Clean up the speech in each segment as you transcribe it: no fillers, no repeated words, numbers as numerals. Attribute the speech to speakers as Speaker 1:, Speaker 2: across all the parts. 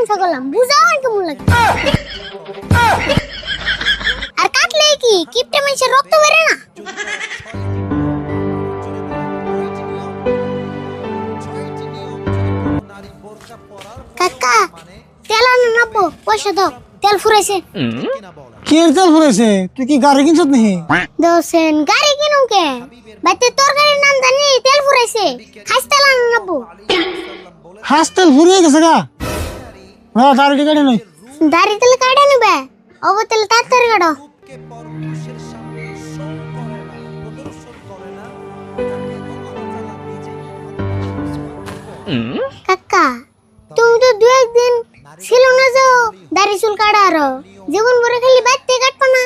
Speaker 1: প্রশংসা করলাম, বুঝাও আর কেমন লাগে। আর কাটলে কি কিপটে মানুষের রক্ত বেরে না? কাকা তেল আনো নাবো, পয়সা দাও, তেল ফুরাইছে।
Speaker 2: কি তেল ফুরাইছে? তুই কি গাড়ি কিনছত নাকি?
Speaker 1: দোসেন গাড়ি কিনুম কে? বাইতে তরকারির নাম জানি, তেল ফুরাইছে, খাস তেল আনো নাবো।
Speaker 2: হাস তেল ফুরিয়ে গেছে গা। হ্যাঁ দাড়ি কাটে নই।
Speaker 1: দাড়ি তেল কাটে নিবে, অব তেল তাড়াতাড়ি কাটো। কাকা তুমি তো দু একদিন ছিল না, যাও দাড়ি চুল কাটা আরো জীবন ভরে খালি বাইতে কাটবো না।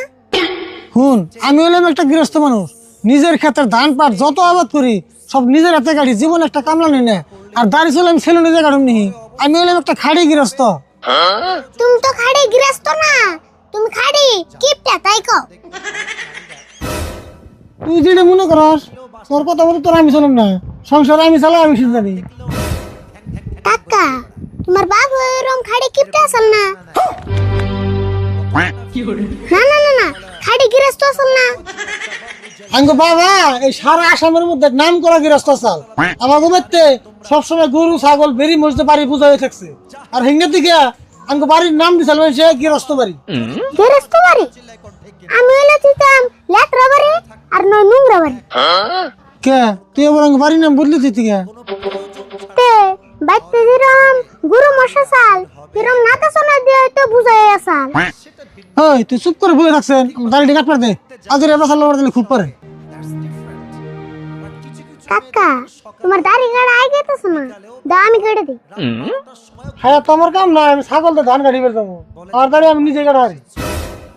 Speaker 2: হুন, আমি হলাম একটা গৃহস্থ মানুষ, নিজের ক্ষেতের ধান পাট যত আবাদ করি সব নিজের হাতে কাটি, জীবন একটা কামলা নেই না। আর দাড়ি চুল আমি ছিল নিজে কাটুম নি। আমি হলাম একটা খাড়ি গৃহস্থ।
Speaker 1: তুমি তো খাড়ি গৃহস্থ না, তুমি খাড়ি কিপটা, তাই কও।
Speaker 2: তুই যেটা মনে করস, তোর কথা বলে তোর আমি চলুম না, সংসার আমি চালাই, আমি শুধু জানি।
Speaker 1: কাকা তোমার বাপ এরকম খাড়ি কিপটা আসল না? না না না না, খাড়ি গৃহস্থ আসল না।
Speaker 2: আঙ্গো বাবা এই সারা আসামের মধ্যে নাম করা গৃহস্থ চাল। আমার গোবেতে সবসময় গরু ছাগল বেরি মসজিদে বাড়ি পূজা হয়ে থাকছে। আর হিঙ্গের দিকে আঙ্গো বাড়ির নাম দিছিল সে গৃহস্থ বাড়ি।
Speaker 1: গৃহস্থ বাড়ি? আমি হলে দিতাম লেটরা বাড়ি আর নয় নোংরা বাড়ি।
Speaker 2: কে তুই আবার আঙ্গো বাড়ির নাম বদলে দিতি কে?
Speaker 1: তে বাইতে যেরম গরু মশা চাল এরম নাতা সোনা দিয়ে তো বুঝাই আসাল।
Speaker 2: ওই তুই চুপ করে বলে থাকছেন, আমার দাড়িটা কাট পার দে। আজ রে বাসাল মার দিলে খুব পারে।
Speaker 1: কাকা তোমার দাড়ি কাটা আই গেতেছ না, দাও আমি কেটে দিই।
Speaker 2: হ্যাঁ তোমার কাম না, আমি ছাগল তো ধান কাটি বের যাবো, আমার দাড়ি আমি নিজে কাটা হারি।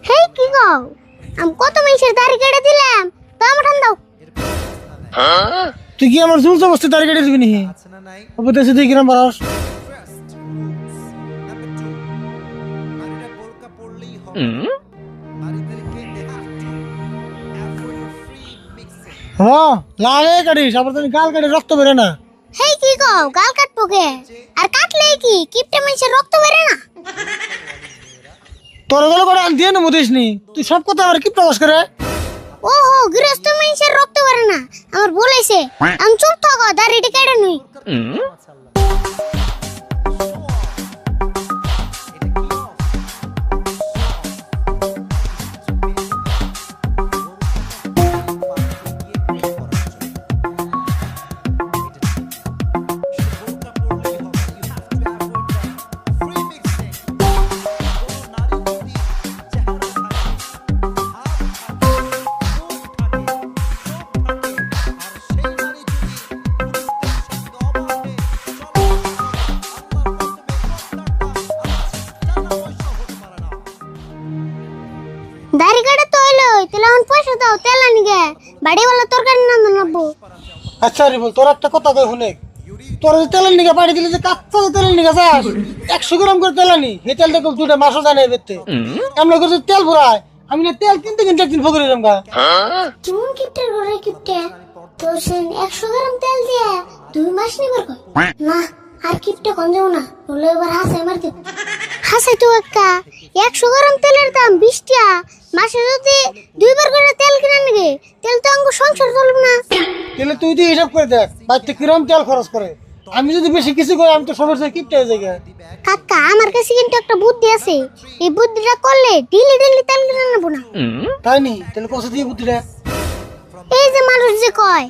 Speaker 1: হেই কি গো, আমি কত মানুষের দাড়ি কেটে দিলাম, তো আমার ঠান দাও।
Speaker 2: তুই কি আমার জুলস অবস্থা দাড়ি কেটে দিবি নি? ওপর দেশে তুই কিরম পারস? হ্যাঁ লাগে কাটিস, আবার তুমি গাল কাটি রক্ত বেরে না।
Speaker 1: হেই কি গো, গাল কাটবো কে? আর কাটলে কি কিপটে মানুষের রক্ত বেরে না?
Speaker 2: তোর গেলো করে দিয়ে নেবো দিস নি, তুই সব কথা আমার কি প্রকাশ করে?
Speaker 1: ওহো, গৃহস্থ মানুষের রক্ত বেরে না আমার বলেছে। আমি চুপ থাকো, দাড়িটা কেটে নই। দাড়ি কাটা তো হলো, তাহলে এখন পয়সা দাও, তেল আনি গে, বাড়িওয়ালা তরকারি নাম নাবো।
Speaker 2: আচ্ছা রে বল, তোর একটা কথা কই শুনে, তোর যে তেলের নিগা বাড়ি দিলে যে কাঁচা তেলের নিগা যাস 100 গ্রাম করে তেল আনি, সেই তেল দেখো দুটা মাসও জানে বেতে এমন করে তেল ভরায়। আমি না তেল কিনতে কিনতে একদিন ফকরে যাম গা।
Speaker 1: তুমি কিপটে ঘরে কিপটে তো সেন 100 গ্রাম তেল দিয়ে 2 মাস নিবার কই না। আর কিপটে কোন যাও না, বলে এবার হাসে মার দে। হাসে তো একা 100 গ্রাম তেলের দাম 20 টাকা, মাসে যদি 2 বার করে তেল কিনে নিবে, তেল তো আঙ্গু সংসার চলবে না।
Speaker 2: তাহলে তুই তো হিসাব করে দেখ বাড়িতে কিরম তেল খরচ করে। আমি যদি বেশি কিছু করি আমি তো সবার সাথে কিপটে হয়ে যাই।
Speaker 1: কাকা আমার কাছে কিন্তু একটা বুদ্ধি আছে, এই বুদ্ধিটা করলে ডেলি ডেলি তেল কিনে নেব না।
Speaker 2: তাই নি? তাহলে কষে দিয়ে বুদ্ধিটা।
Speaker 1: এই যে মানুষ যে কয়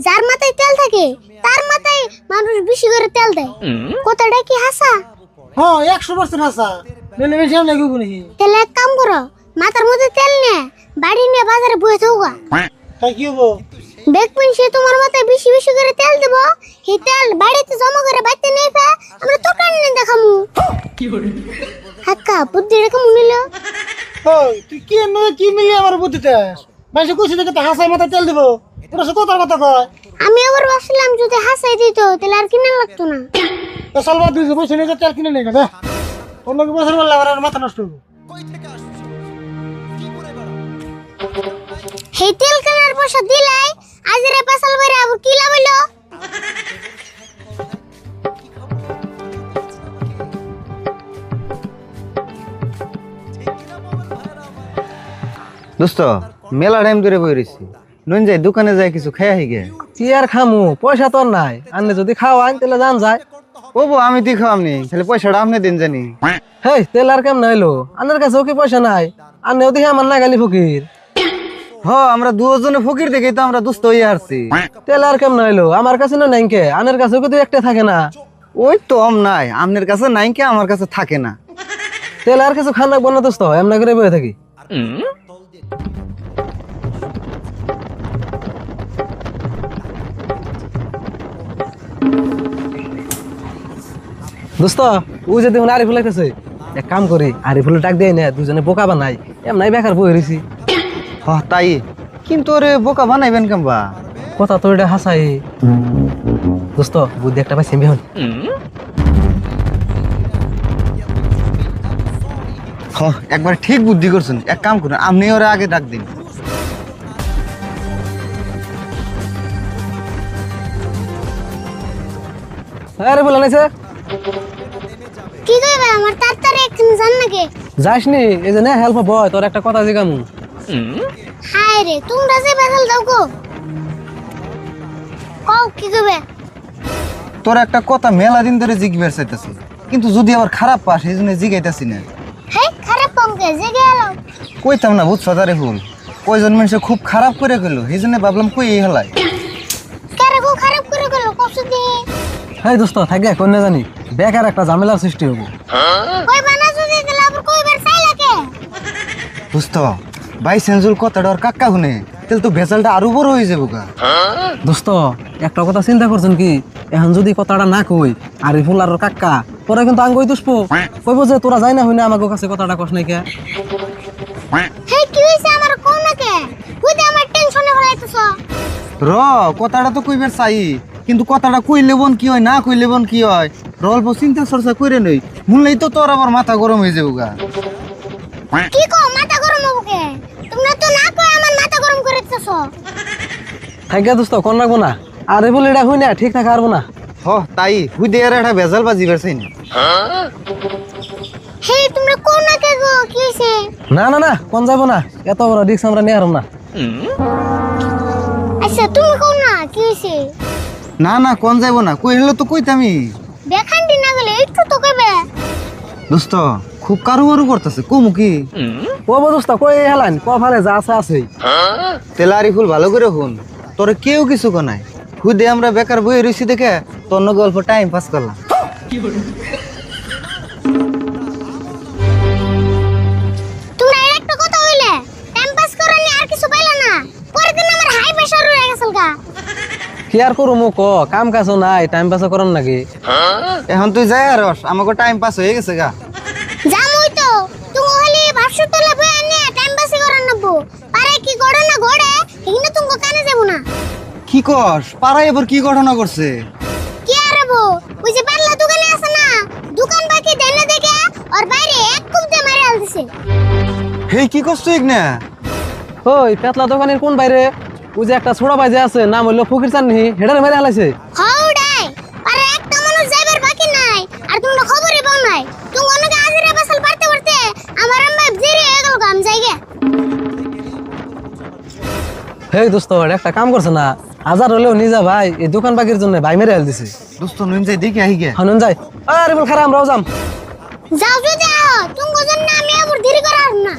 Speaker 1: যার মাথায় তেল থাকে তার মাথায় মানুষ বেশি করে তেল দেয়, কথাটা কি হাসা?
Speaker 2: হ্যাঁ 100% হাসা, নইলে বেশি আমি লাগবো নাকি?
Speaker 1: তাহলে এক কাম করো, মাথার মধ্যে তেল নিয়ে বাড়ি নিয়ে বাজারে বসে থাকা।
Speaker 2: তাই কি হবো?
Speaker 1: দেখবেন সে তোমার মাথায় বেশি বেশি করে তেল দেব, এই তেল বাড়িতে জমা করে বাইতে নিয়ে আমরা দোকানে নিয়ে দেখামু। কাকা বুদ্ধিটা কেমন নিল?
Speaker 2: ওই তুই কি কি মিলিয়ে আমার বুদ্ধিতে মানুষে কইছে দেখে তো হাসায় মাথায় তেল দিব, ওটা সে কথার কথা কয়।
Speaker 1: আমি আবার ভাবছিলাম যদি হাসাই দিত তাহলে আর কিনা লাগতো না।
Speaker 2: তো সালবা তুই যে পয়সা নিয়ে তেল কিনে নেই গা, অন্য কি পয়সা বললে আমার মাথা নষ্ট হবো।
Speaker 1: এই তেল কেনার পয়সা দিলাই আজ রে পাসাল বাইরে আবার কি লাভ হইলো?
Speaker 3: দোস্ত মেলা টাইম ধরে বই রয়েছি নুন যাই দোকানে যাই কিছু খেয়ে আহি গে।
Speaker 4: কি আর খামু, পয়সা তো আর নাই। আনলে যদি খাওয়ান তাহলে জান যায়।
Speaker 3: ও বউ আমি তুই খাওয়ামনি তাহলে পয়সাটা আপনি দিন জানি।
Speaker 4: হেই তেল আর কেমন হইলো? আনের কাছেও কি পয়সা নাই? আন্নেও দেখি আমার না গালি ফকির।
Speaker 3: হ আমরা দুজনে ফকির দেখে তো আমরা দুস্থ হয়ে আসছি।
Speaker 4: তেল আর কেমন হইলো? আমার কাছে না নাই কে, আনের কাছেও কিন্তু একটা থাকে না।
Speaker 3: ওই তো আম নাই, আপনার কাছে নাই কে আমার কাছে থাকে না।
Speaker 4: তেল আর কিছু খান রাখবো না দোস্ত, এমন করে বয়ে থাকি। দোস্ত ও যদি আরিফুল লাগতেছে, এক কাম করি আরিফুল ডাক দিয়ে না, দুজনে বোকা বানাই। এমনাই বেকার বই রয়েছি।
Speaker 3: হ তাই, কিন্তু ওরে বোকা বানাইবেন কেমবা?
Speaker 4: কথা তো এটা হাসাই। দোস্ত বুদ্ধি একটা পাইছি বিহন।
Speaker 3: হ একবার ঠিক বুদ্ধি করছেন, এক কাম করুন আপনি ওরে আগে ডাক দিন।
Speaker 4: আরে বলে নাইছে
Speaker 1: কি কইবে আমার তাড়াতাড়ি এখানে যান নাকি?
Speaker 4: যাস নি, এই যে না হেল্প বয় তোর একটা কথা জিগামু।
Speaker 1: হায় রে তোমরা যে বেসাল দাও গো। কও কি কইবে?
Speaker 3: তোর একটা কথা মেলা দিন ধরে জিজ্ঞেস চাইতেছি, কিন্তু যদি আবার খারাপ পাস এই জন্য জিগাইতেছি না।
Speaker 1: হে খারাপ পঙ্কে যে গেল।
Speaker 3: কইতাম না বুঝছ তারে ফুল, কয়জন মানুষ খুব খারাপ করে গেল এই জন্য ভাবলাম কই হেলাই।
Speaker 1: কারে গো খারাপ করে গেল কসু দি।
Speaker 4: হেই দোস্ত থাকে কোন না জানি বেকার একটা ঝামেলার সৃষ্টি হবো।
Speaker 1: কই বানা যদি দিলা আবার কইবার চাইলা কে?
Speaker 3: বুঝত ভাই সেঞ্জুল কথাটা ওর কাকা শুনে তাহলে তো ভেজালটা আরো বড় হয়ে যাবো গা।
Speaker 4: দোস্ত একটা কথা চিন্তা করছেন কি, এখন যদি কথাটা না কই আরিফুল আর ওর কাকা পরে কিন্তু আঙ্গই দুষবো, কইব যে তোরা যাই না হই না আমাকে কাছে কথাটা কস নাই কে।
Speaker 1: হে কি হইছে আমার কোন না কে? তুই তো আমার টেনশনে হলাইতেছ।
Speaker 3: র কথাটা তো কইবার চাই, কিন্তু কথাটা কইলে বোন কি হয় না কইলে বোন কি হয়, অল্প চিন্তা চর্চা করে নই শুনলেই তো তোর আবার মাথা গরম হয়ে যাবো গা।
Speaker 1: কি কও মাথা গরম হবো কে? তোমরা তো না কই আমার মাথা গরম করে দিতেছ।
Speaker 4: থাকে দোস্ত কোন রাখবো না, আরিফুল এটা হই না ঠিক থাকে পারবো না।
Speaker 3: হ তাই হুই দিয়ে একটা ভেজাল বাজিবার চাই না।
Speaker 1: হে তোমরা কোন না কে গো কি হইছে?
Speaker 4: না না না কোন যাবো না, এত বড় রিক্স আমরা নিয়ে হারম না।
Speaker 1: আচ্ছা তুমি কোন না কি হইছে?
Speaker 3: না না কোন যাইব না, কই হলো তো কইতামি।
Speaker 1: দেখান্তি না গেলে একটু তো কইবে।
Speaker 3: দোস্ত খুব কারুবারু করতেছে কমু কি?
Speaker 4: ও দোস্ত কই হেলান ক ফালে যা আছে আছেই।
Speaker 3: তেলারি ফুল ভালো করে শুন, তোর কেউ কিছু নাই, হুদে আমরা বেকার বই রইছি দেখে তোর নগে অল্প টাইম পাস করলাম।
Speaker 1: তোমরা এর একটা কথা হইলে টাইম পাস করনি আর কিছু পাইলা না, পরের দিন আমার হাই প্রেসার হয়ে গেছিল গা।
Speaker 4: কি আর করু মো ক, কাম কাজ নাই টাইম পাস করেন নাকি?
Speaker 3: এখন তুই যাই আর আমাকে টাইম পাস হয়ে গেছে গা।
Speaker 1: জামুই তো তুমি হলি ভাবছো তোলা বই আনি টাইম পাস করার নবো, আরে কি গড়ে না গড়ে কিন্তু তুমি কানে যাব না।
Speaker 3: কি কস পাড়ায় এবার কি ঘটনা করছে?
Speaker 1: কি আর হবো, ওই যে পাল্লা দোকানে আছে না, দোকান বাকি দেনে দেখে আর বাইরে এক কুমতে মারি আল দিছে।
Speaker 3: হেই কি করছ ঠিক না?
Speaker 4: ওই পেতলা দোকানের কোন বাইরে ওই যে একটা ছোড়া ভাই যে আছে নাম হইলো ফকির চাননি, হেডার মেরে হালাইছে।
Speaker 1: হাউডাই আরে একটা মানুষ যাইবার বাকি নাই আর তোমরা খবরই পাও নাই। তুমি অনেক আজরে বাসাল পারতে পারতে আমার আম্মা জিরে হয়ে গেল গাম জায়গা।
Speaker 4: হেই দোস্ত একটা কাম করছে না, হাজার হলেও নিজা ভাই এই দোকান বাকির জন্য ভাই মেরে হাল দিছে।
Speaker 3: দোস্ত নুন যাই দেখি আহি গে।
Speaker 4: হানুন যাই আরে বল খারাপ আমরাও যাম।
Speaker 1: যাও যদি আহ তুমি জন্য আমি আবার দেরি করার না।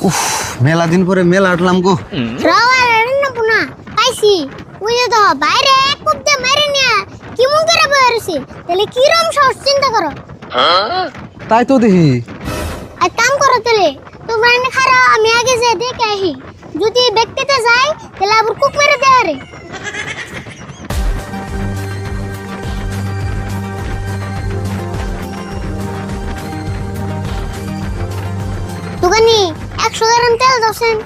Speaker 3: উফ মেলা দিন পরে মেলা আটলাম গো।
Speaker 1: রাওয়ার রান্না পুনা পাইছি, ওই যে তো বাইরে এক কুপতে মেরে নিয়া কি মন করে বসে, তাহলে কি রকম সহজ চিন্তা করো।
Speaker 4: তাই তো দেখি।
Speaker 1: আর কাম করো তাহলে তোমরা এনে খারাপ আমি আগে যে দেখে আহি, যদি ব্যক্তিতে যাই তাহলে আবার কুক মেরে দেয় রে। দোকানি 100 গ্রাম তেল দোসেন।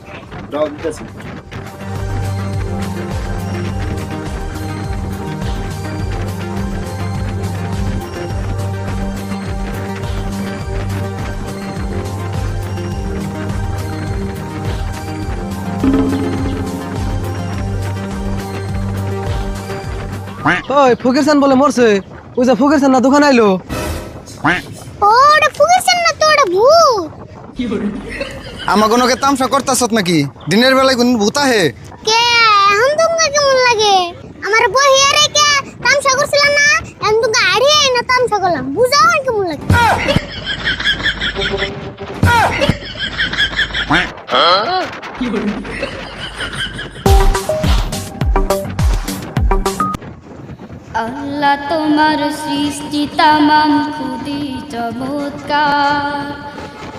Speaker 4: ওই ফকির চান বলে মরছে, ওই যে ফকির চান না দোকান আইলো।
Speaker 1: ওটা ফুগেছেন না তো, ওটা ভূত।
Speaker 3: আমার কোনোকে তামসা করতাছত নাকি? দিনের বেলায় কোন ভূত আহে?
Speaker 1: কে এখন তোমাকে কেমন লাগে? আমার বহিয়া রেখে তামসা করছিলাম না, এখন তো গাড়ি না তামসা করলাম, বুঝাও আর কেমন লাগে?
Speaker 5: আল্লাহ তোমার সৃষ্টি তামাম খুদি চমৎকার,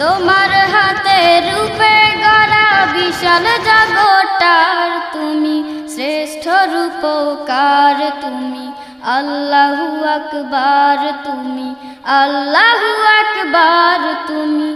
Speaker 5: তোমার হাতে রূপে গড়া বিশাল জগৎটার তুমি শ্রেষ্ঠ রূপকার, তুমি আল্লাহু আকবার, তুমি আল্লাহু আকবার, তুমি